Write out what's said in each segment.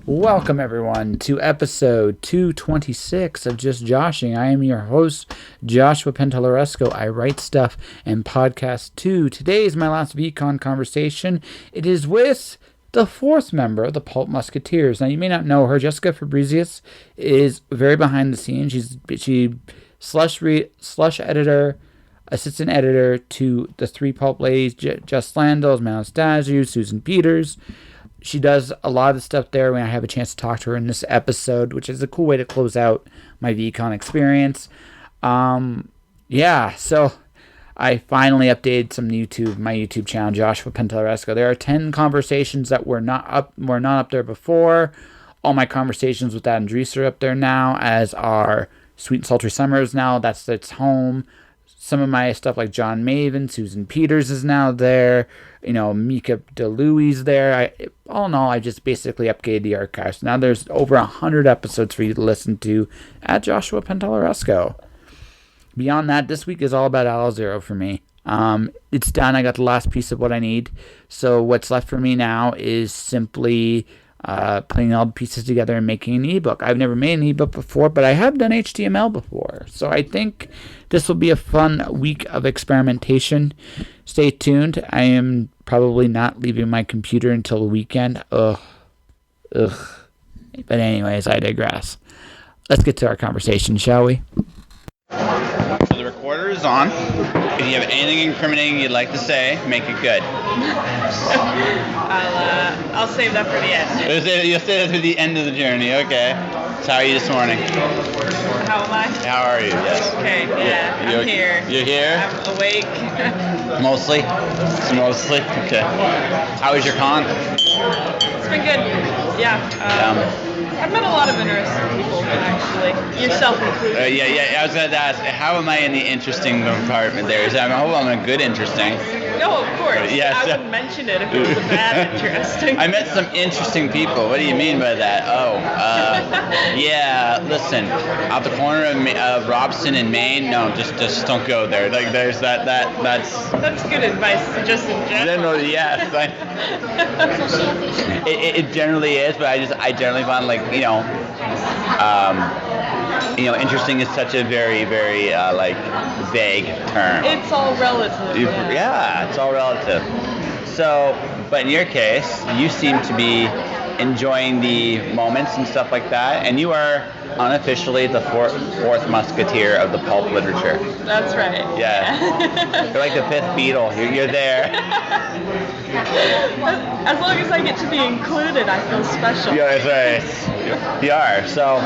Welcome, everyone, to episode 226 of Just Joshing. I am your host, Joshua Penteleresco. I write stuff and podcast too. Today is my last VCon conversation. It is with the fourth member of the Pulp Musketeers. Now, you may not know her. Jessica Fabrizius is very behind the scenes. She slush editor, assistant editor to the three Pulp ladies, Jess Landels, Muskateers, Susan Peters. She does a lot of the stuff there when I have a chance to talk to her in this episode, which is a cool way to close out my VCon experience. So I finally updated my YouTube channel, Joshua Penteleresco. There are 10 conversations that were not up there before. All my conversations with Adam Drees are up there now, as are Sweet and Sultry Summers now. That's its home. Some of my stuff like John Maven, Susan Peters is now there. Mika DeLuey's there. All in all, I just basically upgraded the archives. Now there's over 100 episodes for you to listen to at Joshua Penteleresco. Beyond that, this week is all about Al Zero for me. It's done. I got the last piece of what I need. So what's left for me now is simply putting all the pieces together and making an ebook. I've never made an ebook before, but I have done HTML before. So I think this will be a fun week of experimentation. Stay tuned. I am probably not leaving my computer until the weekend. Ugh. But anyways, I digress. Let's get to our conversation, shall we? So the recorder is on. If you have anything incriminating you'd like to say, make it good. I'll save that for the end. You'll say that to the end of the journey, okay. So how are you this morning? How am I? How are you, yes. Okay, yeah, I'm here. You're here? I'm awake. Mostly? Okay. How was your con? It's been good, yeah. I've met a lot of interesting people, actually. Yourself included. I was going to ask, how am I in the interesting compartment there? I hope I'm a good interesting. No, of course. Yes. I wouldn't mention it if it was a bad interesting. I met some interesting people. What do you mean by that? Listen, out the corner of Robson and Maine, no, just don't go there. Like, there's that's good advice, just in general. Yes. It generally is, but I generally find, like, interesting is such a very, very, vague term. It's all relative. Yeah, it's all relative. So, but in your case, you seem to be enjoying the moments and stuff like that, and you are unofficially the fourth musketeer of the pulp literature. That's right. Yeah. You're like the fifth Beatle. You're there. As long as I get to be included, I feel special. Yeah, that's right. You are. So,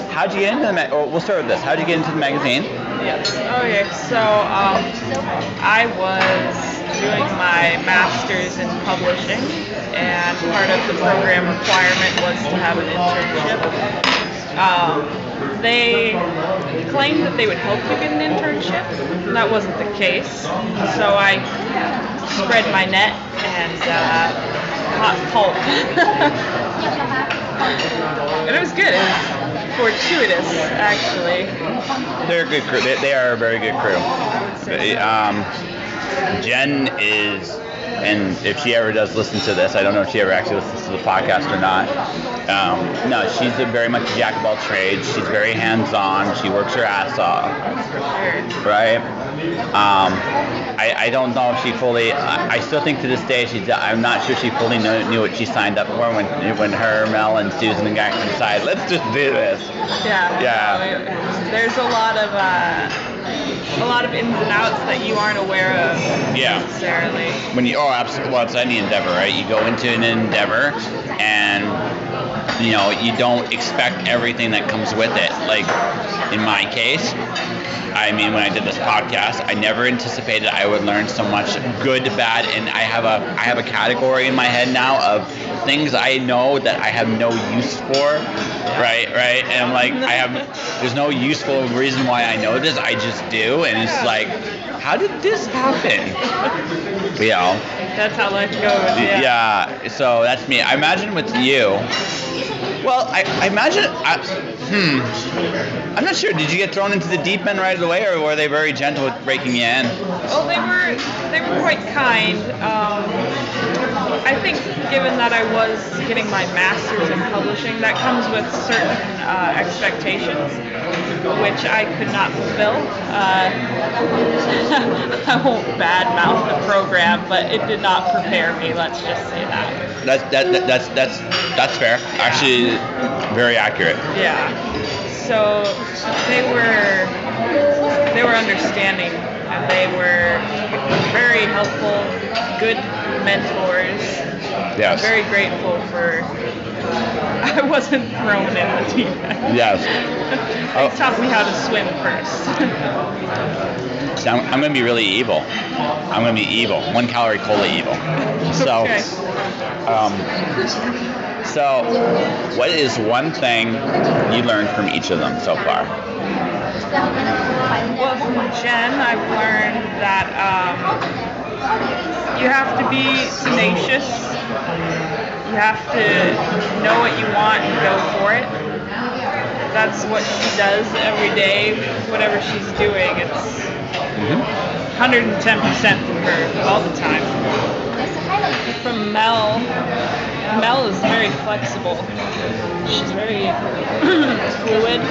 how'd you get into the we'll start with this. How'd you get into the magazine? Yes. Okay. So, I was doing my master's in publishing, and part of the program requirement was to have an internship. They claimed that they would help you get an internship. That wasn't the case. So I spread my net and caught Pulp. And it was good. It was fortuitous, actually. They're a good crew. They are a very good crew. Jen is, and if she ever does listen to this, I don't know if she ever actually listens to the podcast or not. No, she's very much a jack of all trades. She's very hands-on. She works her ass off. Right? I don't know if she fully. I still think to this day I'm not sure she fully knew what she signed up for when her, Mel, and Susan and Guy decided, let's just do this. Yeah. There's a lot of ins and outs that you aren't aware of necessarily. Absolutely. Well, it's any endeavor, right? You go into an endeavor and you don't expect everything that comes with it. Like in my case, when I did this podcast, I never anticipated I would learn so much good, bad, and I have a category in my head now of things I know that I have no use for, right? And I'm like, there's no useful reason why I know this, I just do, and it's like, how did this happen? That's how life goes. Yeah, so that's me. I imagine with you, well, I imagine, I'm not sure. Did you get thrown into the deep end right away, or were they very gentle with breaking you in? Well, they were quite kind. I think given that I was getting my master's in publishing, that comes with certain expectations, which I could not fulfill. I won't badmouth the program, but it did not prepare me. Let's just say that. That's fair. Actually, very accurate. Yeah. So they were understanding, and they were very helpful, good mentors. Yes. I'm very grateful for. I wasn't thrown in the deep end. Yes. They taught me how to swim first. So I'm going to be really evil. I'm going to be evil. 1 calorie cola evil. So, Okay. So, what is one thing you learned from each of them so far? Well, from Jen, I've learned that you have to be tenacious. You have to know what you want and go for it. That's what she does every day, whatever she's doing. It's 110% from her all the time. From Mel is very flexible. She's very fluid,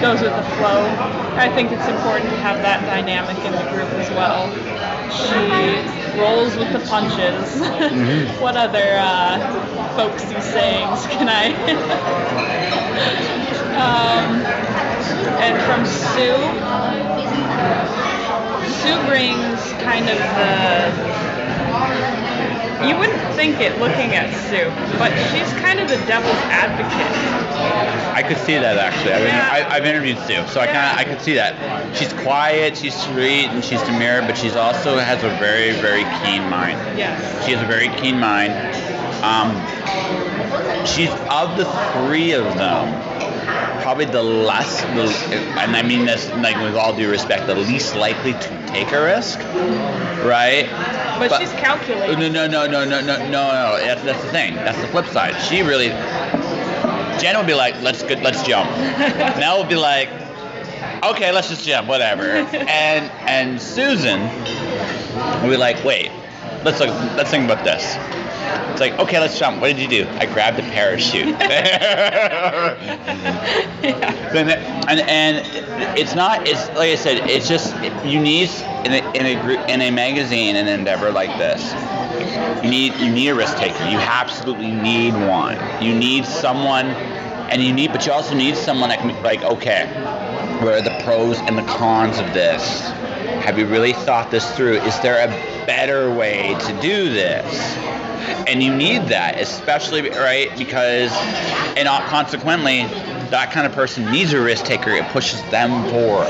goes with the flow. I think it's important to have that dynamic in the group as well. She rolls with the punches. What other folksy sayings can I? And from Sue brings kind of the. You wouldn't think it looking at Sue, but she's kind of the devil's advocate. I could see that actually. I've interviewed Sue, so I could see that. She's quiet, she's sweet, and she's demure, but she's also has a very, very keen mind. Yes. She has a very keen mind. She's of the 3 of them, probably and I mean this like with all due respect, the least likely to take a risk, right? But she's calculating. No. That's the thing. That's the flip side. Jen would be like, let's jump. Mel would be like, okay, let's just jump, whatever. And Susan would be like, wait, let's think about this. It's like, okay, let's jump. What did you do? I grabbed a parachute. And it's not. It's like I said. It's just you need in a magazine, an endeavor like this. You need a risk taker. You absolutely need one. You need someone, but you also need someone that can be like, okay, what are the pros and the cons of this? Have you really thought this through? Is there a better way to do this? And you need that, especially, right, because, and consequently, that kind of person needs a risk taker. It pushes them forward.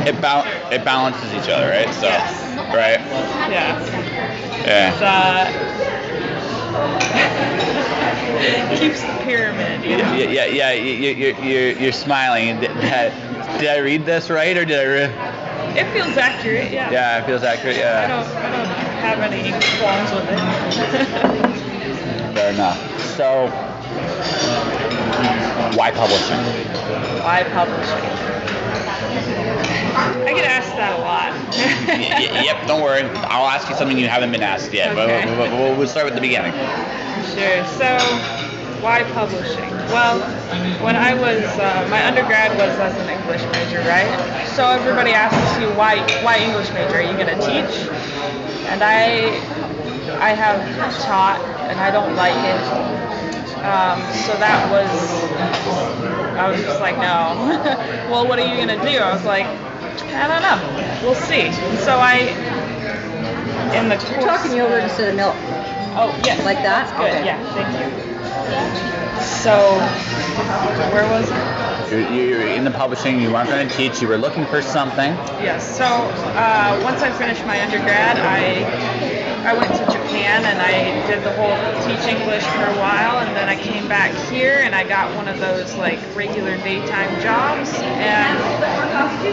It balances each other, right? So, yes. Right? Yeah. It keeps the pyramid, you know? Yeah. You're smiling. Did I read this right, or did I? It feels accurate, yeah. Yeah, it feels accurate. Yeah. I don't have any qualms with it. Fair enough. So, why publishing? Why publishing? I get asked that a lot. Yep, don't worry. I'll ask you something you haven't been asked yet. Okay. But we'll start with the beginning. Sure. So, why publishing? Well, when I was, my undergrad was as an English major, right? So everybody asks you, why English major? Are you going to teach? And I have taught, and I don't like it. So that was, I was just like, no. Well, what are you going to do? I was like, I don't know. We'll see. So in the course... You're talking over instead of milk. Oh, yes. Like that? That's good. Okay. Yeah, thank you. So, where was it? You're in the publishing, you weren't going to teach, you were looking for something. Yes, so once I finished my undergrad, I went to Japan and I did the whole teach English for a while, and then I came back here and I got one of those like regular daytime jobs, and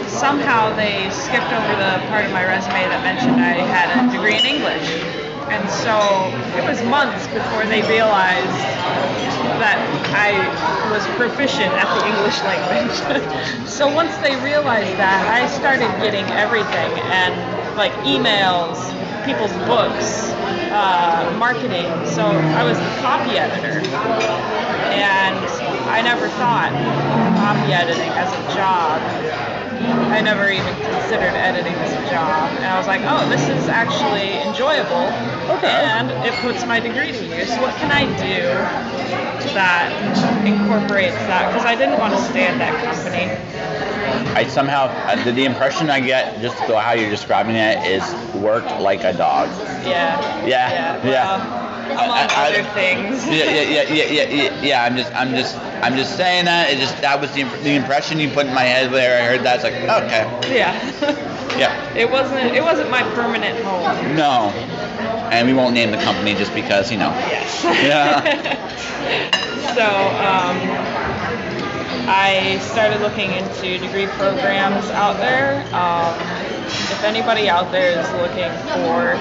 somehow they skipped over the part of my resume that mentioned I had a degree in English. And so it was months before they realized that I was proficient at the English language. So once they realized that, I started getting everything, and like emails, people's books, marketing. So I was the copy editor, and I never thought copy editing as a job. I never even considered editing as a job, and I was like, oh, this is actually enjoyable, and it puts my degree to use. What can I do that incorporates that? Because I didn't want to stay at that company. I somehow, the impression I get, just how you're describing it, is worked like a dog. Yeah. Among other things. Yeah. I'm just saying that. That was the impression you put in my head there. I heard that. It's like, okay. Yeah. Yeah. It wasn't my permanent home. No. And we won't name the company just because, Yes. Yeah. So, I started looking into degree programs out there. If anybody out there is looking for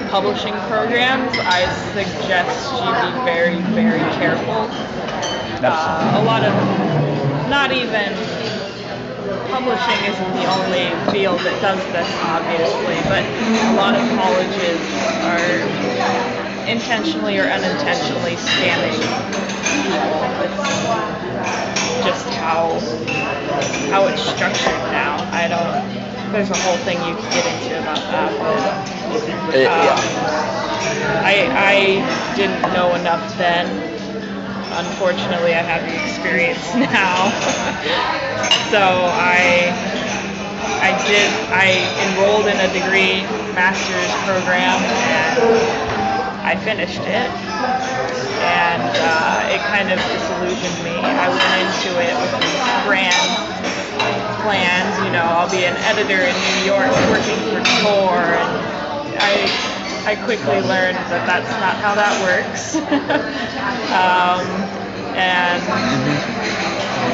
publishing programs, I suggest you be very, very careful. A lot of, not even, publishing isn't the only field that does this, obviously, but a lot of colleges are intentionally or unintentionally scamming people. It's just how it's structured now. There's a whole thing you could get into about that, but I didn't know enough then. Unfortunately, I have the experience now. So I enrolled in a degree master's program, and I finished it, and it kind of disillusioned me. I went into it with these grand plans, I'll be an editor in New York working for Tor, and I quickly learned that that's not how that works. And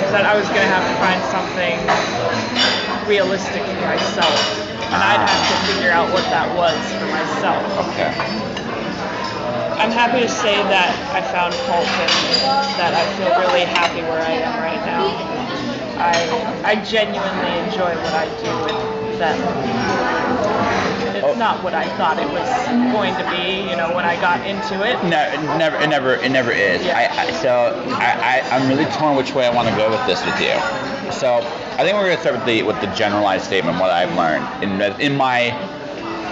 that I was going to have to find something realistic for myself, and I'd have to figure out what that was for myself. Okay. I'm happy to say that I found Pulp and that I feel really happy where I am right now. I genuinely enjoy what I do with them. It's not what I thought it was going to be, when I got into it. No, it never is. Yeah. I'm really torn which way I want to go with this with you. So I think we're going to start with the generalized statement, what I've learned in my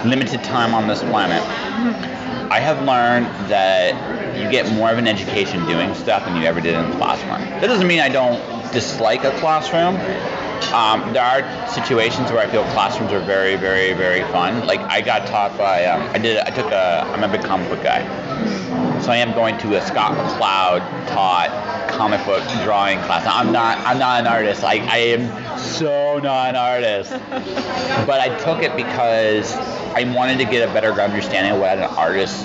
limited time on this planet. I have learned that you get more of an education doing stuff than you ever did in the classroom. That doesn't mean I don't dislike a classroom. There are situations where I feel classrooms are very, very, very fun. Like I got taught by, I'm a big comic book guy. So I am going to a Scott McCloud taught comic book drawing class. Now, I'm not an artist. I am so not an artist. But I took it because I wanted to get a better understanding of what an artist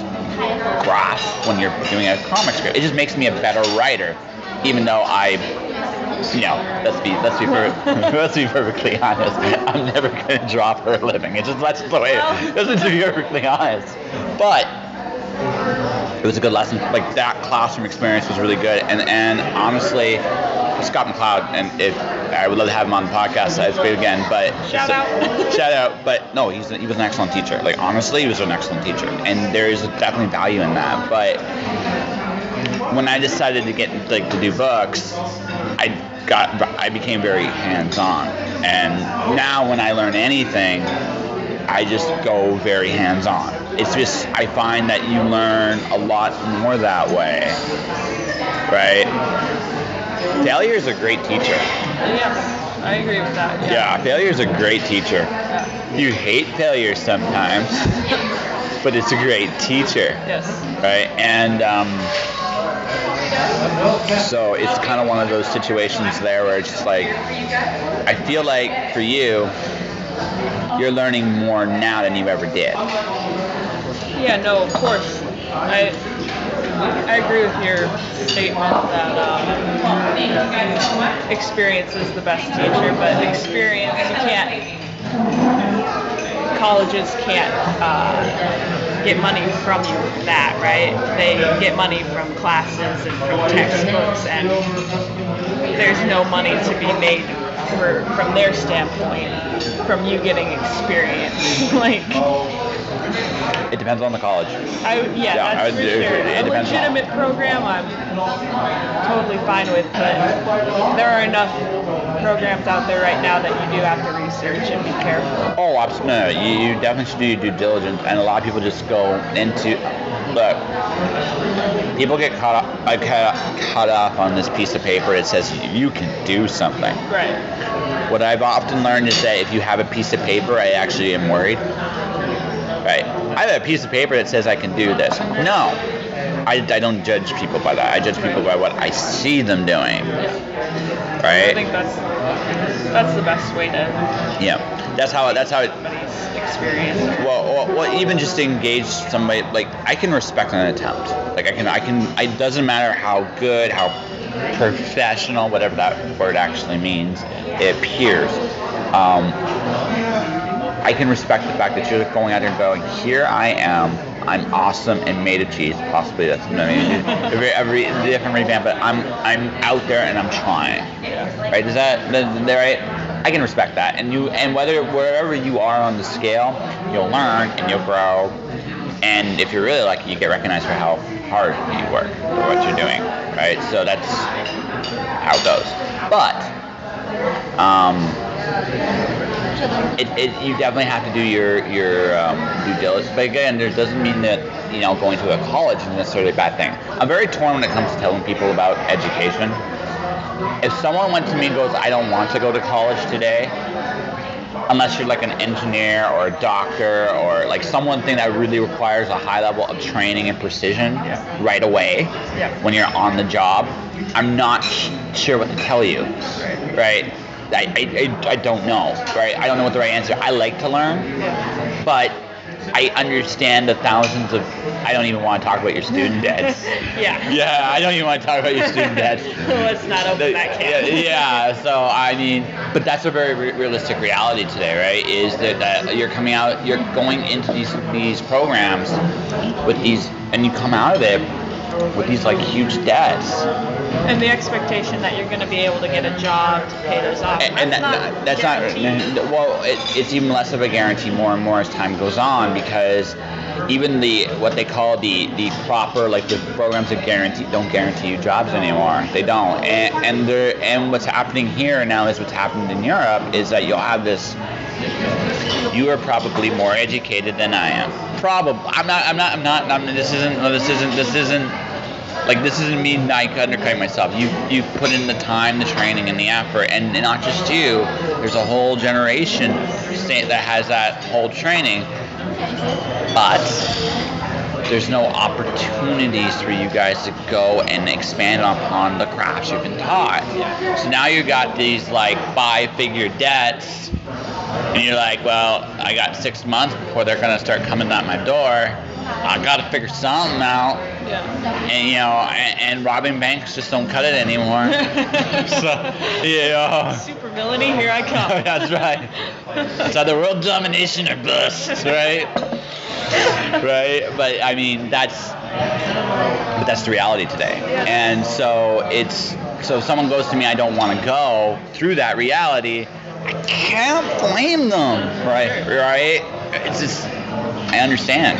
grasps when you're doing a comic script. It just makes me a better writer, even though let's be perfectly honest. I'm never going to draw for a living. That's just the way it is. To be perfectly honest. But it was a good lesson. Like that classroom experience was really good. And honestly, Scott McCloud, and if I would love to have him on the podcast, I'd say again. But shout out. But no, he was an excellent teacher. Like honestly, he was an excellent teacher, and there is definitely value in that. But when I decided to to do books, I became very hands-on, and now when I learn anything, I just go very hands-on. It's just I find that you learn a lot more that way, right? Failure is a great teacher. Yes, I agree with that. Yeah, failure is a great teacher. Yeah. You hate failure sometimes, but it's a great teacher. Yes. Right? And so it's kind of one of those situations there where it's just like, I feel like for you, you're learning more now than you ever did. Yeah, no, of course. I agree with your statement that experience is the best teacher, but experience, colleges can't get money from you with that, right? They get money from classes and from textbooks, and there's no money to be made from their standpoint from you getting experience. It depends on the college. That's I for would- sure. it A depends on- legitimate program, I'm totally fine with, but there are enough programs out there right now that you do have to research and be careful. Oh, absolutely. No, you definitely should do your due diligence, and a lot of people just go into. Look, people get caught off on this piece of paper that says you can do something. Right. What I've often learned is that if you have a piece of paper, I actually am worried. Right. I have a piece of paper that says I can do this. No. I don't judge people by that. I judge people by what I see them doing. I Right? think that's the best way to Yeah. That's how it somebody's experience. well, even just to engage somebody, like, I can respect an attempt. Like, it doesn't matter how good, how professional, whatever that word actually means, it appears. I can respect the fact that you're going out there and going, here I am, I'm awesome and made of cheese. Possibly that's every different revamp, but I'm out there and I'm trying. Right? Is that right? I can respect that, and wherever you are on the scale, you'll learn and you'll grow, and if you're really lucky, you get recognized for how hard you work for what you're doing, right? So that's how it goes. But you definitely have to do your due diligence. But again, there doesn't mean that going to a college is necessarily a bad thing. I'm very torn when it comes to telling people about education. If someone went to me and goes, I don't want to go to college today, unless you're like an engineer or a doctor or like something that really requires a high level of training and precision right away when you're on the job, I'm not sure what to tell you. Right? I don't know. Right? I don't know what the right answer. I like to learn, but I understand the thousands of. I don't even want to talk about your student debts. Yeah, I don't even want to talk about your student debts. Let's not open that can. Yeah, so I mean, but that's a very realistic reality today, right? Is that you're going into these programs with these, and you come out of it with these like huge debts. And the expectation that you're going to be able to get a job to pay those off. That's not. Well, it's even less of a guarantee more and more as time goes on, because even what they call the proper, like, the programs that don't guarantee you jobs anymore. They don't. And what's happening here now is what's happened in Europe is that you'll have this. You are probably more educated than I am. Probably. I'm not. This isn't. Like, this isn't me undercutting myself. You put in the time, the training, and the effort, and not just you. There's a whole generation that has that whole training, but there's no opportunities for you guys to go and expand upon the crafts you've been taught. So now you got these like 5-figure debts, and you're like, well, I got 6 months before they're gonna start coming at my door. I gotta figure something out. And and robbing banks just don't cut it anymore. So super villainy, here I come. That's right. It's either world domination or bust, right? Right. But I mean, that's the reality today. And so so if someone goes to me, I don't want to go through that reality, I can't blame them, right? It's just, I understand.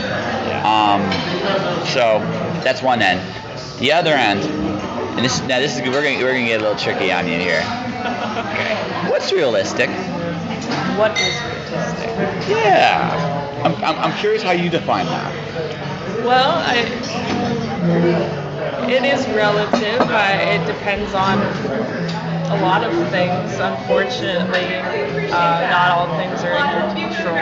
So that's one end. The other end, and we're gonna get a little tricky on you here. Okay. What's realistic? What is realistic? Yeah, I'm curious how you define that. Well, it is relative. It depends on a lot of things. Unfortunately, not all things are in your control.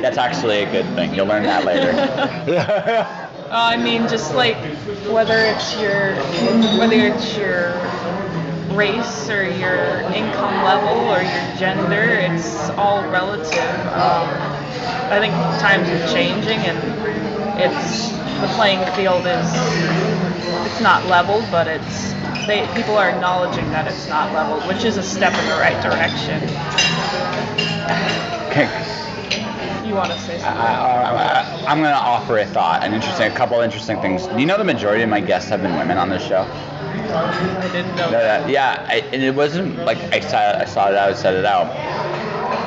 That's actually a good thing. You'll learn that later. I mean, just like whether it's your race or your income level or your gender, it's all relative. I think times are changing, and the playing field it's not leveled, but people are acknowledging that it's not leveled, which is a step in the right direction. Okay. You want to say something? I'm going to offer a thought, a couple interesting things. Do you know the majority of my guests have been women on this show? I didn't know that. Yeah, and it wasn't like I saw it out, set it out.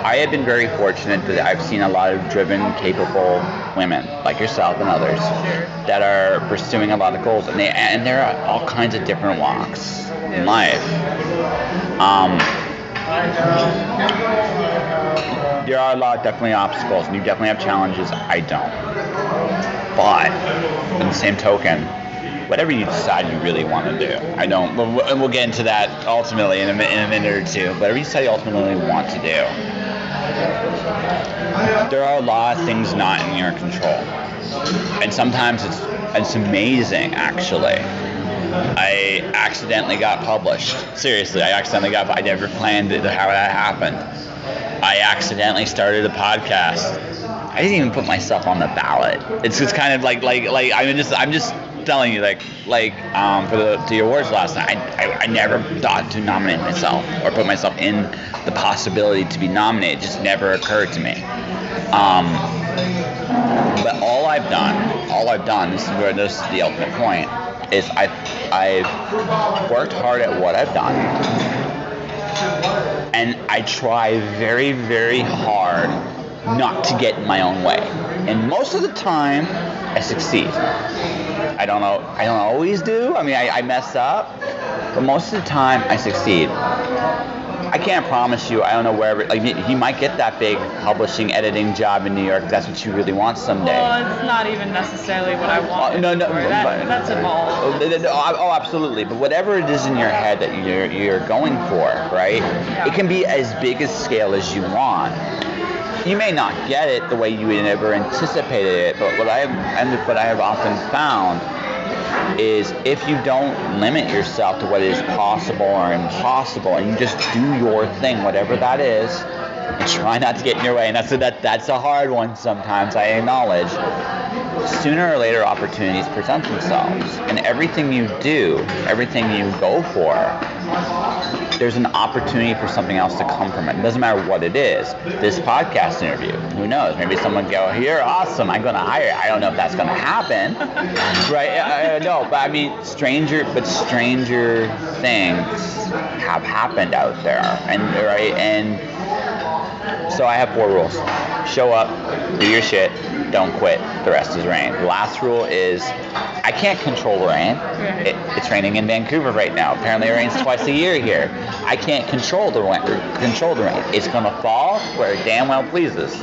I have been very fortunate that I've seen a lot of driven, capable women like yourself and others that are pursuing a lot of goals, and there are all kinds of different walks in life. There are a lot, definitely obstacles, and you definitely have challenges. I don't. But in the same token, whatever you decide you really want to do, and we'll get into that ultimately in a minute or two. Whatever you decide you ultimately want to do, there are a lot of things not in your control, and sometimes it's amazing actually. I accidentally got published. Seriously, I never planned it, how that happened. I accidentally started a podcast. I didn't even put myself on the ballot. It's just kind of like I'm just telling you, to your words last night, I never thought to nominate myself or put myself in the possibility to be nominated. It just never occurred to me. But all I've done, this is the ultimate point, is I've worked hard at what I've done, and I try very, very hard not to get in my own way. And most of the time, I succeed. I don't always do. I mean, I mess up, but most of the time, I succeed. I can't promise you. I don't know wherever. You might get that big publishing, editing job in New York. If that's what you really want someday. Well, it's not even necessarily what I want. No. That's involved. Oh, absolutely. But whatever it is in your head that you're going for, right? Yeah. It can be as big a scale as you want. You may not get it the way you ever anticipated it, but what I have often found is if you don't limit yourself to what is possible or impossible, and you just do your thing, whatever that is, and try not to get in your way. And that's a hard one sometimes, I acknowledge. Sooner or later, opportunities present themselves, and everything you do, everything you go for, there's an opportunity for something else to come from it. It doesn't matter what it is. This podcast interview, who knows? Maybe someone go, "You're awesome, I'm going to hire you." I don't know if that's going to happen, right? No, but I mean, stranger things have happened out there, and so I have 4 rules: show up, do your shit, don't quit. The rest is rain. The last rule is I can't control the rain. It's raining in Vancouver right now. Apparently it rains twice a year here. I can't control the rain. It's going to fall where it damn well pleases.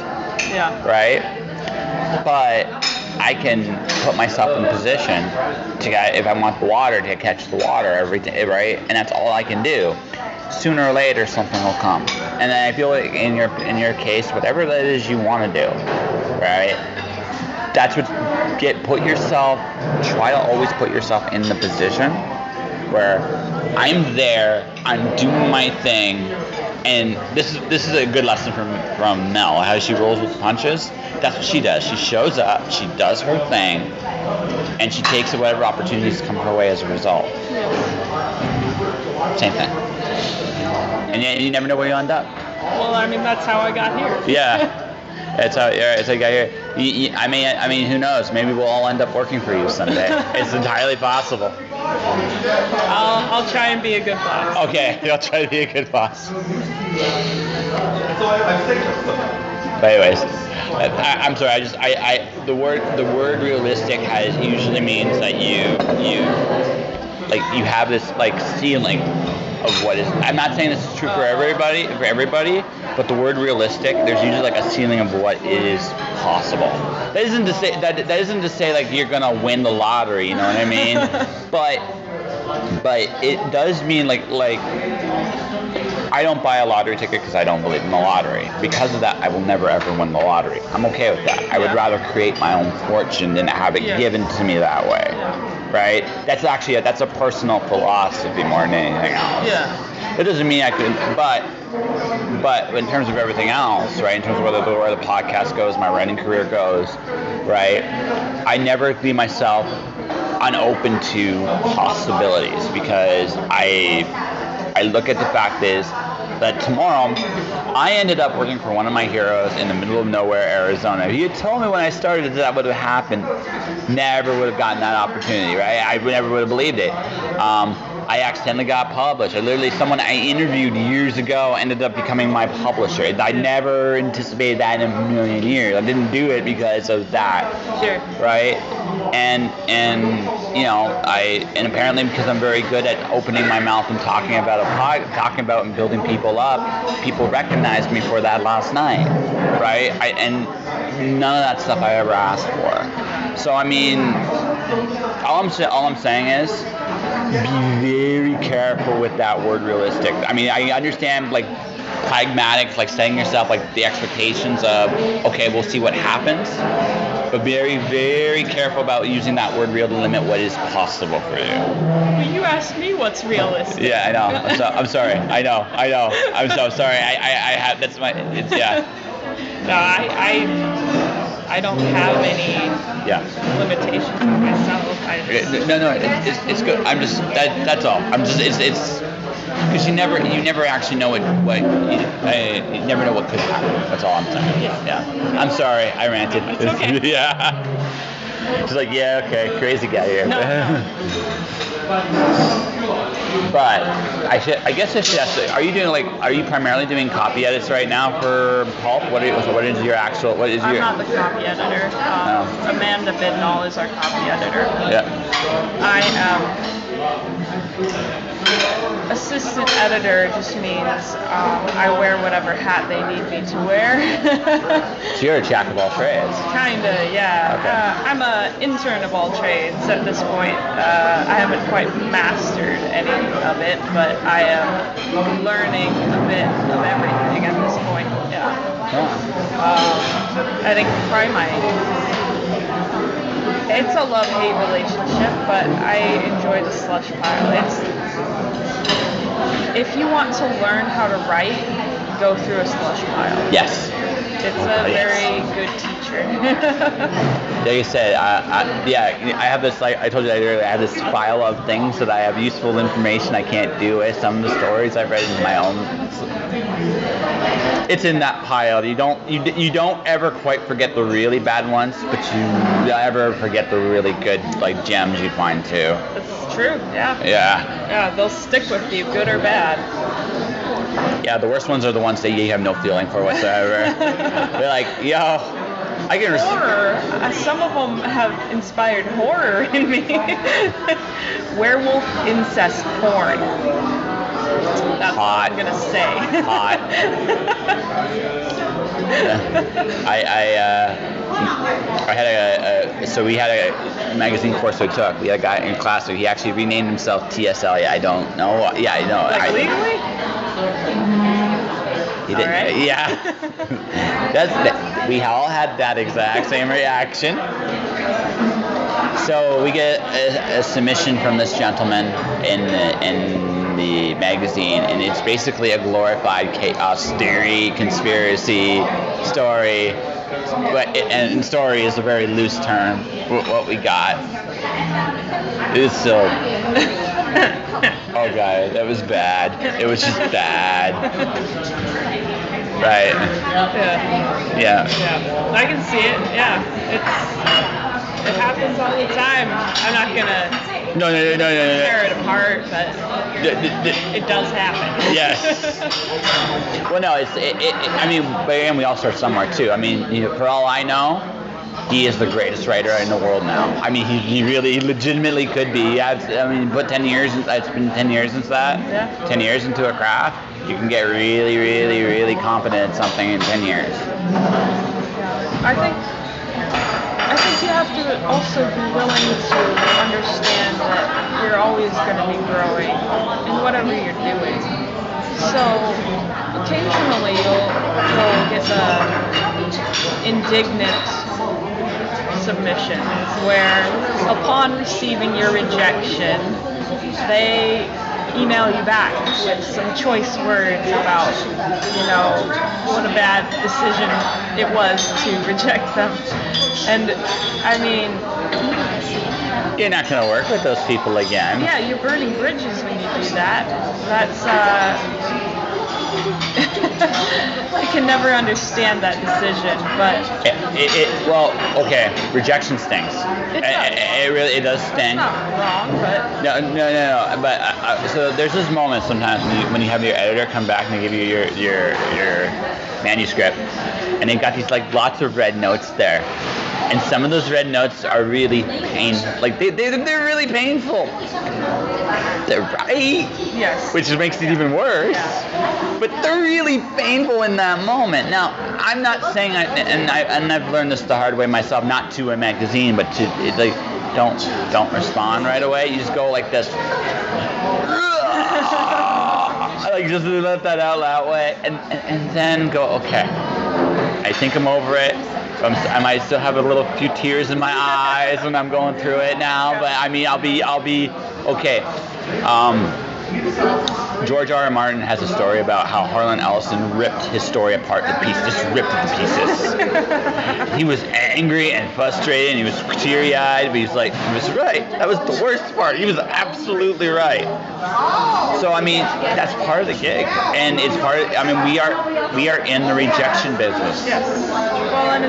Yeah. Right? But I can put myself in position to get, if I want the water, to catch the water, everything, right? And that's all I can do. Sooner or later, something will come. And then I feel like in your case, whatever that is you want to do, right? That's what try to always put yourself in the position where I'm there, I'm doing my thing, and this is a good lesson from Mel, how she rolls with the punches. That's what she does. She shows up, she does her thing, and she takes whatever opportunities come her way as a result. Same thing. And you never know where you'll end up. Well, I mean, that's how I got here. Yeah. That's how you got here. I mean, who knows? Maybe we'll all end up working for you someday. It's entirely possible. I'll try and be a good boss. Okay, you'll try to be a good boss. But anyways, I'm sorry. The word realistic usually means that you have this ceiling of what is. I'm not saying this is true for everybody, but the word realistic, there's usually a ceiling of what is possible. That isn't to say you're gonna win the lottery, you know what I mean? but it does mean I don't buy a lottery ticket because I don't believe in the lottery. Because of that, I will never ever win the lottery. I'm okay with that. I would rather create my own fortune than have it given to me that way. Right? That's actually that's a personal philosophy more than anything else. Yeah. It doesn't mean I could, but in terms of everything else, right? In terms of where the podcast goes, my writing career goes, right? I never leave myself unopen to possibilities because I look at the fact is that tomorrow I ended up working for one of my heroes in the middle of nowhere, Arizona. If you had told me when I started that would have happened, never would have gotten that opportunity, right? I never would have believed it. I accidentally got published. Someone I interviewed years ago ended up becoming my publisher. I never anticipated that in a million years. I didn't do it because of that. Sure. Right? And apparently because I'm very good at opening my mouth and talking about and building people up, people recognized me for that last night. Right? And none of that stuff I ever asked for. So I mean, all I'm saying is, be very careful with that word realistic. I mean, I understand like pragmatic, like setting yourself like the expectations of, okay, we'll see what happens, but very, very careful about using that word real to limit what is possible for you. Well, you asked me what's realistic. Yeah, I know. I'm sorry. I know. I'm so sorry. I have, that's my, it's, yeah. No, I don't have any limitations for myself. No, it's good. I'm just that's all. I'm just it's because you never actually know what you never know what could happen. That's all I'm saying. Yeah. I'm sorry, I ranted. It's okay. Yeah. It's like, yeah, okay, crazy guy here. No. But I guess I should ask. Are you primarily doing copy edits right now for Pulp? What is your? I'm not the copy editor. Amanda Bidnall is our copy editor. Yeah. I am assistant editor. Just means I wear whatever hat they need me to wear. So you're a jack of all trades. Kinda, yeah. Okay. I'm a intern of all trades at this point. I haven't quite mastered any of it, but I am learning a bit of everything at this point. Yeah. I think it's a love-hate relationship, but I enjoy the slush pile. If you want to learn how to write, go through a slush pile. Yes. It's a very good teacher. Like I said, I have this, like I told you earlier, I have this file of things that I have useful information I can't do with. Some of the stories I've read in my own. It's in that pile. You don't ever quite forget the really bad ones, but you never forget the really good like gems you find too. That's true. Yeah. Yeah, they'll stick with you, good or bad. Yeah, the worst ones are the ones that you have no feeling for whatsoever. They're like, yo, I can horror. Some of them have inspired horror in me. Werewolf incest porn. That's hot. what I'm gonna say. Hot. We had a magazine course we took. We had a guy in class, so he actually renamed himself TSL. I don't know. Yeah, I know. Like legally? He did. Right. Yeah. We all had that exact same reaction. So we get a submission from this gentleman in the magazine, and it's basically a glorified chaos theory, conspiracy story. And story is a very loose term. What we got is so. Oh god, that was bad. It was just bad. Right. Yeah. I can see it. Yeah. It happens all the time. I'm not gonna tear it apart, but it does happen. Yes. Well, no, I mean, but again, we all start somewhere too. I mean, for all I know, he is the greatest writer in the world now. I mean, he legitimately could be. Put 10 years. It's been 10 years since that. Yeah. 10 years into a craft, you can get really, really, really competent at something in 10 years. I think you have to also be willing to understand that you're always going to be growing in whatever you're doing. So occasionally you'll get the indignant submissions where upon receiving your rejection, they email you back with some choice words about, what a bad decision it was to reject them. And I mean, you're not going to work with those people again. Yeah, you're burning bridges when you do that. That's I can never understand that decision, but well, okay, rejection stings. It does sting. it's not wrong, but No. But so there's this moment sometimes when you have your editor come back and they give you your manuscript, and they've got these like lots of red notes there, and some of those red notes are really they're really painful. They're right. yes. Which makes it even worse. Yeah. But they're really painful in that moment. Now, I'm not saying, I've learned this the hard way myself, not to a magazine, but to don't respond right away. You just go like this, like just let that out that way, and then go, okay. I think I'm over it. I might still have a little few tears in my eyes when I'm going through it now, but I mean, I'll be okay. George R. R. Martin has a story about how Harlan Ellison ripped his story apart to pieces, just ripped it to pieces. He was angry and frustrated, and he was teary-eyed, but he was right. That was the worst part. He was absolutely right. So I mean, that's part of the gig, and it's part of. I mean, we are in the rejection business. Yes. Well, and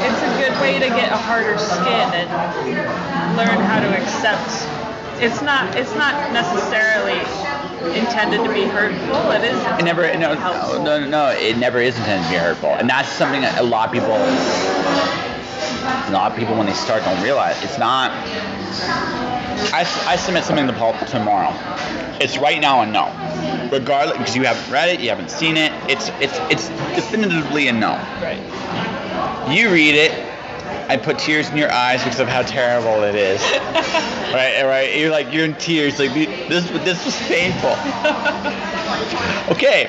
it's a good way to get a harder skin and learn how to accept. It's not necessarily intended to be hurtful. It is. It never. No. It never is intended to be hurtful, and that's something that a lot of people when they start don't realize. It's not. I submit something to Pulp tomorrow. It's right now a no, regardless, because you haven't read it, you haven't seen it. It's definitively a no. Right. You read it. I put tears in your eyes because of how terrible it is. right. You're in tears. Like this was painful. Okay,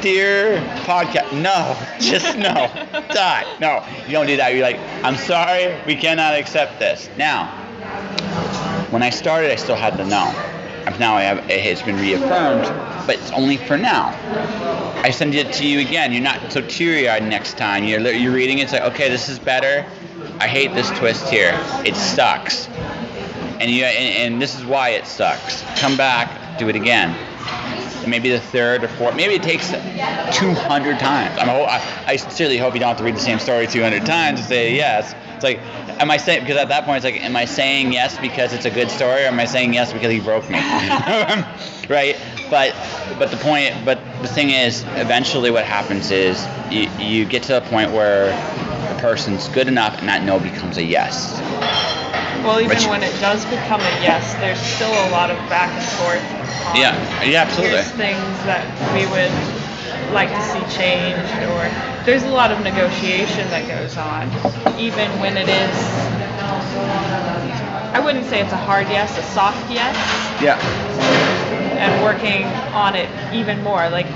dear podcast. No, just no. Die. No, you don't do that. You're like, I'm sorry, we cannot accept this. Now, when I started, I still had the no. Now it's been reaffirmed, but it's only for now. I send it to you again. You're not so teary-eyed next time. You're reading it. It's like, okay, this is better. I hate this twist here. It sucks. And this is why it sucks. Come back, do it again. Maybe the third or fourth. Maybe it takes 200 times. I sincerely hope you don't have to read the same story 200 times to say yes. It's like, am I saying, because at that point it's like, am I saying yes because it's a good story, or am I saying yes because he broke me? Right? But the thing is, eventually what happens is you get to a point where the person's good enough and that no becomes a yes. Well, even when it does become a yes, there's still a lot of back and forth. Yeah, absolutely. There's things that we would like to see changed, or there's a lot of negotiation that goes on, even when it is, I wouldn't say it's a hard yes, a soft yes. Yeah. And working on it even more. Like,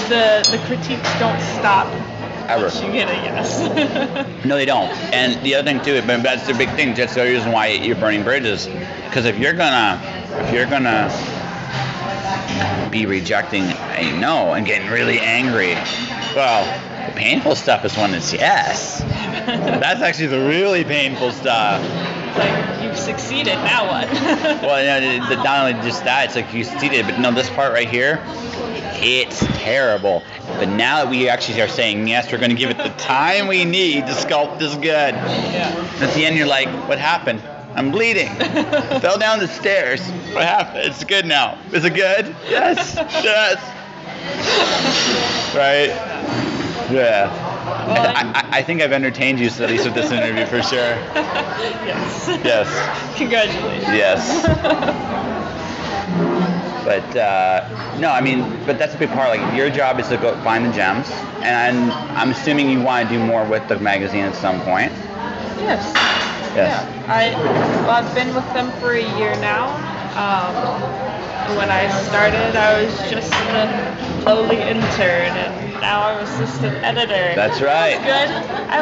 the critiques don't stop ever. once you get a yes. No, they don't. And the other thing too, but that's the big thing. That's the reason why you're burning bridges. Because if you're gonna be rejecting a no and getting really angry, well, the painful stuff is when it's yes. That's actually the really painful stuff. It's like, you've succeeded, now what? Well, not only just that, it's like you succeeded, but no, this part right here, it's terrible. But now that we actually are saying yes, we're going to give it the time we need to sculpt this good. Yeah. And at the end, you're like, what happened? I'm bleeding. I fell down the stairs. What happened? It's good now. Is it good? Yes. Yes. Right? Yeah. Well, I think I've entertained you, at least with this interview, for sure. Yes. Yes. Congratulations. Yes. But no, I mean, but that's a big part. Like, your job is to go find the gems, and I'm assuming you want to do more with the magazine at some point. Yes. Yes. Yeah. I've been with them for a year now. When I started, I was just a lowly intern, and now I'm assistant editor. That's right. It's good. I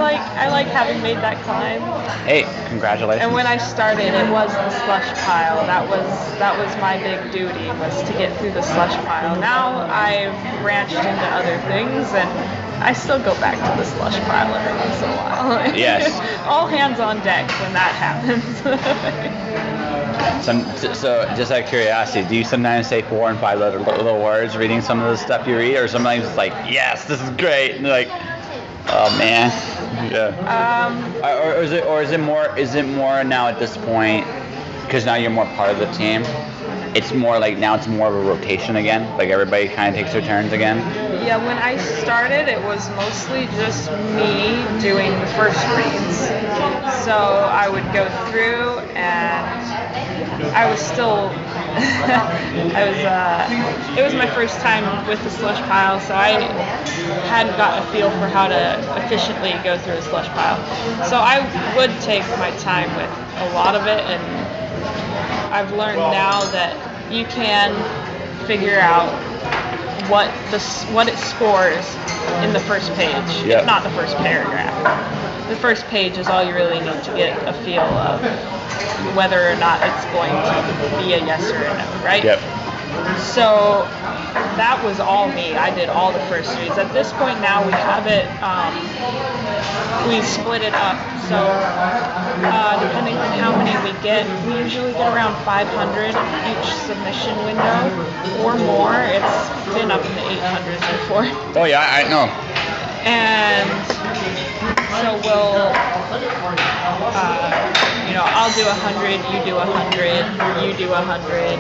like having made that climb. Hey, congratulations. And when I started, it was the slush pile. That was my big duty, was to get through the slush pile. Now I've branched into other things, and I still go back to the slush pile every once in a while. Yes. All hands on deck when that happens. So just out of curiosity, do you sometimes say 4 and 5 little words reading some of the stuff you read, or sometimes it's like, yes, this is great, and you're like, oh man, yeah. Or is it more now at this point, because now you're more part of the team? It's more like now it's more of a rotation again. Like everybody kind of takes their turns again. Yeah, when I started, it was mostly just me doing the first reads. So I would go through, and I was still, it was my first time with the slush pile, so I hadn't gotten a feel for how to efficiently go through a slush pile. So I would take my time with a lot of it, and I've learned now that you can figure out what it scores in the first page, if not the first paragraph. The first page is all you really need to get a feel of whether or not it's going to be a yes or a no, right? Yep. So that was all me. I did all the first reads. At this point now, we have it, we split it up. So depending on how many we get, we usually get around 500 each submission window or more. It's been up in the 800s before. Oh yeah, I know. And so we'll, I'll do 100, you do 100, you do 100,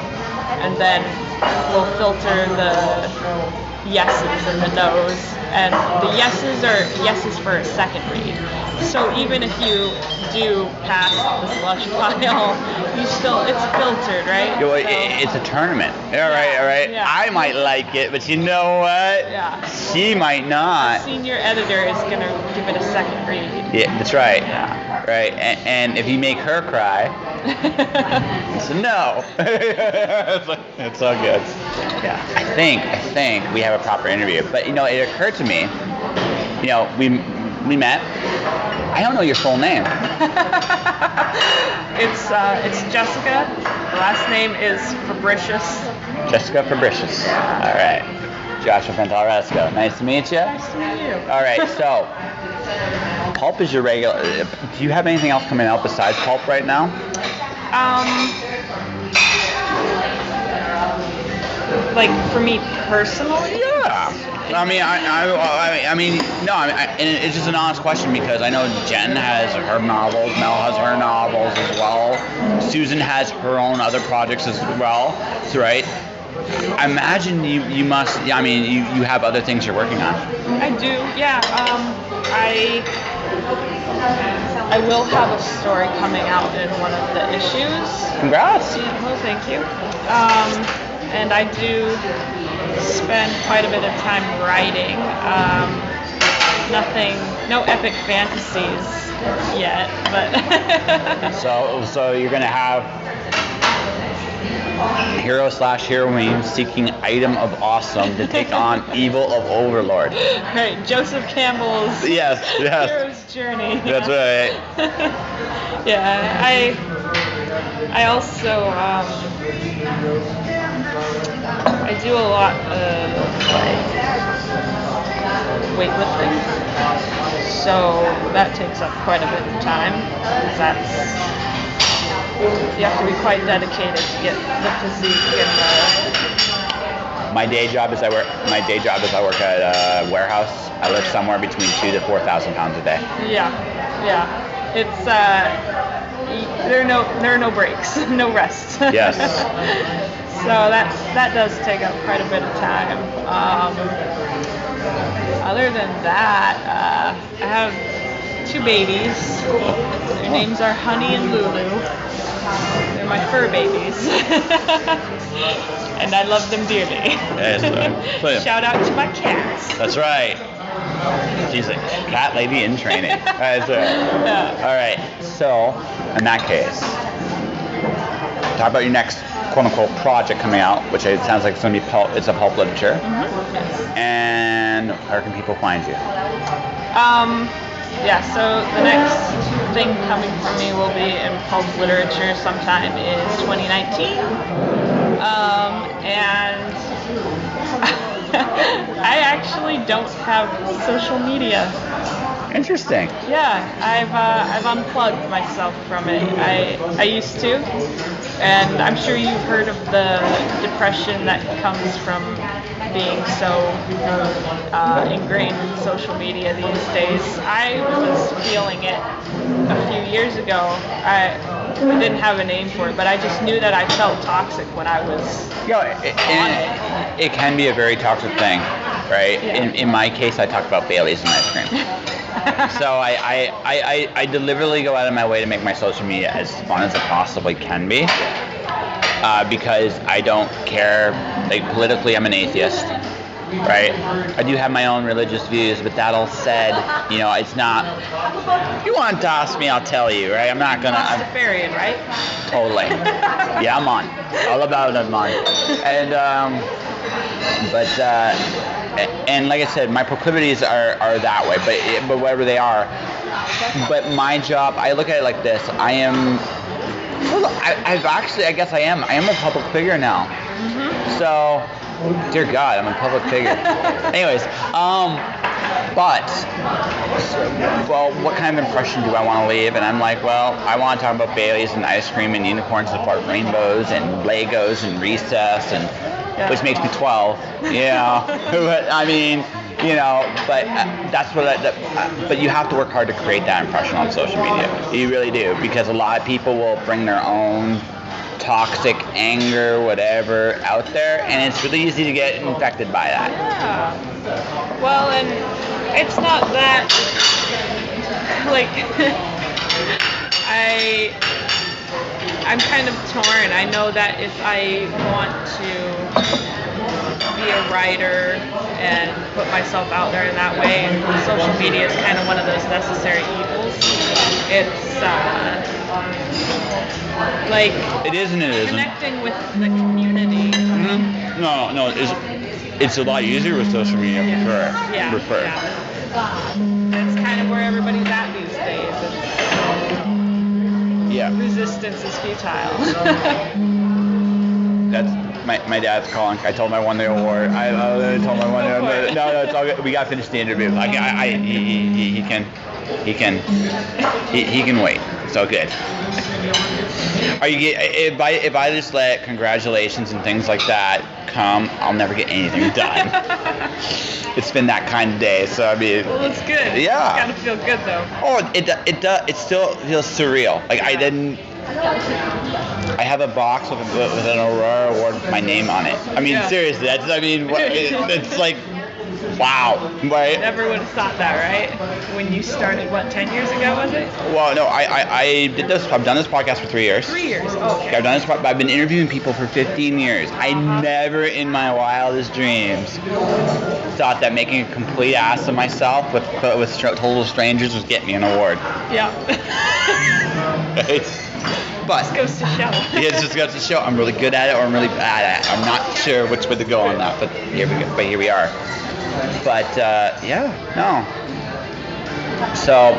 and then we'll filter the yeses and the nos. And the yeses are yeses for a second read. So even if you do pass the slush pile, it's filtered, right? It's a tournament. All right. Yeah. I might like it, but you know what? Yeah. She might not. The senior editor is going to give it a second read. Yeah, that's right. Yeah. Right. And if you make her cry, it's a no. It's all good. Yeah. I think we have a proper interview. But it occurred to me, we met. I don't know your full name. It's Jessica. The last name is Fabrizius. Jessica Fabrizius. All right. Joshua Pentalresco. Nice to meet you. Nice to meet you. All right. So, Pulp is your regular. Do you have anything else coming out besides Pulp right now? Like for me personally? Yeah. And it's just an honest question because I know Jen has her novels, Mel has her novels as well, Susan has her own other projects as well, right? I imagine you must. I mean, you have other things you're working on. I do. Yeah. I will have a story coming out in one of the issues. Congrats. Well, thank you. And I do spend quite a bit of time writing. No epic fantasies yet, but. So you're gonna have hero/heroine seeking item of awesome to take on evil of Overlord. Right, Joseph Campbell's yes. hero's journey. That's right. Yeah, I also I do a lot of weightlifting, so that takes up quite a bit of time. You have to be quite dedicated to get the physique and the. My day job is I work at a warehouse. I lift somewhere between 2,000 to 4,000 pounds a day. Yeah. It's there are no breaks, no rest. Yes. So that does take up quite a bit of time. Other than that, I have 2 babies. Their names are Honey and Lulu. They're my fur babies. And I love them dearly. Yes, Shout out to my cats. That's right. She's a cat lady in training. That's right. Yeah. All right. So, in that case, talk about your next quote-unquote project coming out, which it sounds like it's going to be it's a Pulp Literature. Mm-hmm. Yes. And where can people find you? Yeah, so the next thing coming from me will be in Pulp Literature sometime in 2019. And I actually don't have social media. Interesting. Yeah, I've unplugged myself from it. I used to, and I'm sure you've heard of the depression that comes from being so ingrained in social media these days. I was feeling it a few years ago. I didn't have a name for it, but I just knew that I felt toxic when I was it can be a very toxic thing, right? Yeah. In my case, I talk about Bailey's and ice cream. So I deliberately go out of my way to make my social media as fun as it possibly can be, because I don't care. Like, politically, I'm an atheist, right? I do have my own religious views, but that all said, it's not. If you want to toss me, I'll tell you, right? I'm not gonna. Rastafarian, right? Totally. Yeah, I'm on. All about it, I'm on. And and like I said, my proclivities are that way, but whatever they are. But my job, I look at it like this. I am I guess I am a public figure now. Mm-hmm. So, dear God, I'm a public figure. Anyways, well, what kind of impression do I want to leave? And I'm like, well, I want to talk about Baileys and ice cream and unicorns that fart rainbows and Legos and recess, and which makes me 12. Yeah, but I mean, but that's what. But you have to work hard to create that impression on social media. You really do, because a lot of people will bring their own toxic anger, whatever, out there, and it's really easy to get infected by that. Yeah. Well, and it's not that, like, I'm kind of torn. I know that if I want to be a writer and put myself out there in that way, and social media is kind of one of those necessary evils. It's like it is and it isn't. Connecting with the community. Mm-hmm. No, it's a lot easier with social media for sure. Yeah. That's kind of where everybody's at these days. Resistance is futile. That's my dad's calling. I told him I won the award. I told him I won the award. No, it's all good. We got to finish the interview. He can wait. So good. Are you if I just let congratulations and things like that come, I'll never get anything done. It's been that kind of day, so I mean. Well, it's good. Yeah. It's gotta feel good though. Oh, it does. It still feels surreal. Like I have a box with an Aurora Award with my name on it. I mean, seriously, it's like, wow, right? Never would have thought that, right? When you started, 10 years ago, was it? Well, no, I've done this podcast for 3 years. 3 years, okay. I've been interviewing people for 15 years. I never in my wildest dreams thought that making a complete ass of myself with total strangers was getting me an award. Yeah. But it goes to show. It just goes to show I'm really good at it or I'm really bad at it. I'm not sure which way to go on that, but here we are. But no. So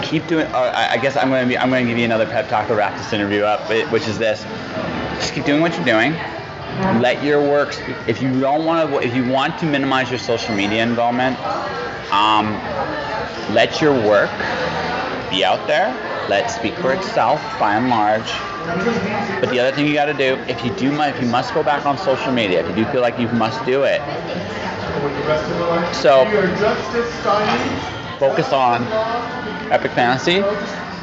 keep doing. I guess I'm going to give you another pep talk to wrap this interview up, which is this: just keep doing what you're doing. Let your work. If you want to minimize your social media involvement, let your work be out there. Let it speak for itself, by and large. But the other thing you got to do, if you must go back on social media, if you do feel like you must do it, so focus on epic fantasy.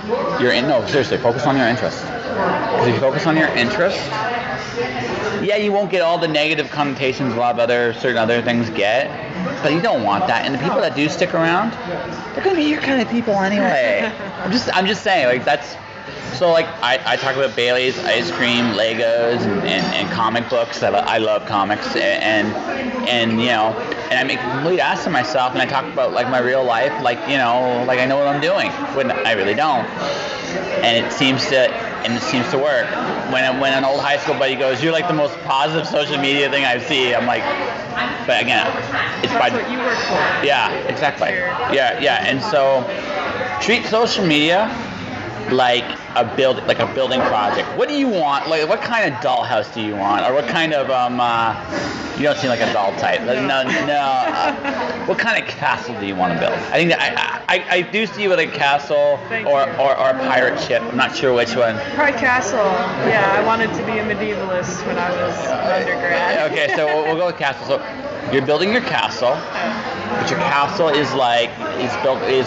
Focus on your interest. Because if you focus on your interest, you won't get all the negative connotations a lot of certain other things get, but you don't want that. And the people that do stick around, they're gonna be your kind of people anyway. I'm just saying, like, that's. So, like, I talk about Bailey's, ice cream, Legos, and comic books. I love comics, and I make a complete ass of myself, and I talk about, like, my real life, like I know what I'm doing, when I really don't. And it seems to work. When an old high school buddy goes, "You're like the most positive social media thing I've seen," I'm like, but again, it's that's what you work for. Yeah, exactly. Yeah, and so treat social media like a building project. What do you want? Like, what kind of dollhouse do you want, or what kind of you don't seem like a doll type. No. What kind of castle do you want to build? I think that I do see you with a castle or a pirate ship. I'm not sure which one. Probably castle. Yeah, I wanted to be a medievalist when I was undergrad. Okay, so we'll go with castle. So you're building your castle, but your castle is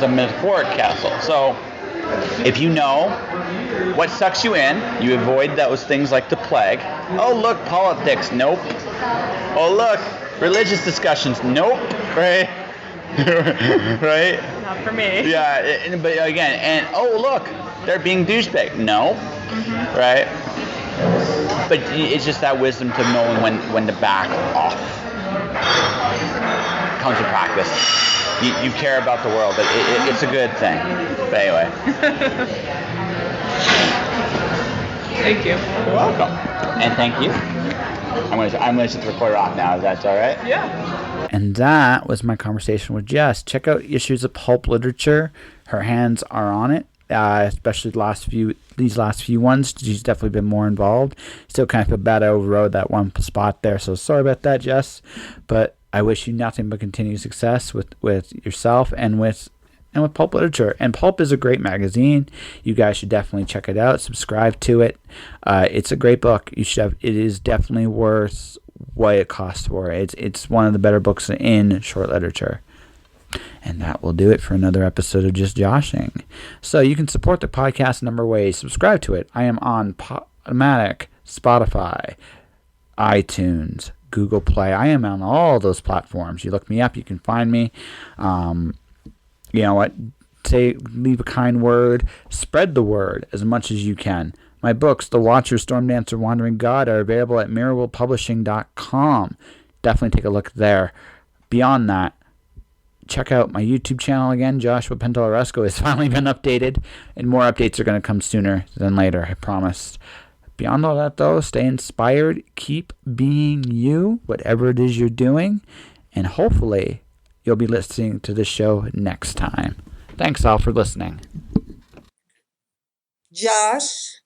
a metaphoric castle. So if you know what sucks you in, you avoid those things like the plague. Oh, look, politics. Nope. Oh, look, religious discussions. Nope. Right? Right? Not for me. Yeah, but again, and oh, look, they're being douchebag. No. Right? But it's just that wisdom to knowing when to back off. Comes with practice. You care about the world, but it's a good thing. But anyway. Thank you. You're welcome. And thank you. I'm gonna set the recorder off now. Is that all right? Yeah. And that was my conversation with Jess. Check out issues of Pulp Literature. Her hands are on it, especially these last few ones. She's definitely been more involved. Still kind of feel bad I overrode that one spot there, so sorry about that, Jess. But I wish you nothing but continued success with yourself and with Pulp Literature. And Pulp is a great magazine. You guys should definitely check it out. Subscribe to it. It's a great book. It is definitely worth what it costs for it. It's one of the better books in short literature. And that will do it for another episode of Just Joshing. So you can support the podcast a number of ways. Subscribe to it. I am on Podomatic, Spotify, iTunes, Google Play. I am on all those platforms. You look me up, you can find me. You know what? Leave a kind word. Spread the word as much as you can. My books, The Watcher, Storm Dancer, Wandering God, are available at miraclepublishing.com. Definitely take a look there. Beyond that, check out my YouTube channel again. Joshua Penteloresco has finally been updated, and more updates are going to come sooner than later, I promise. Beyond all that, though, stay inspired. Keep being you, whatever it is you're doing, and hopefully you'll be listening to this show next time. Thanks all for listening. Josh.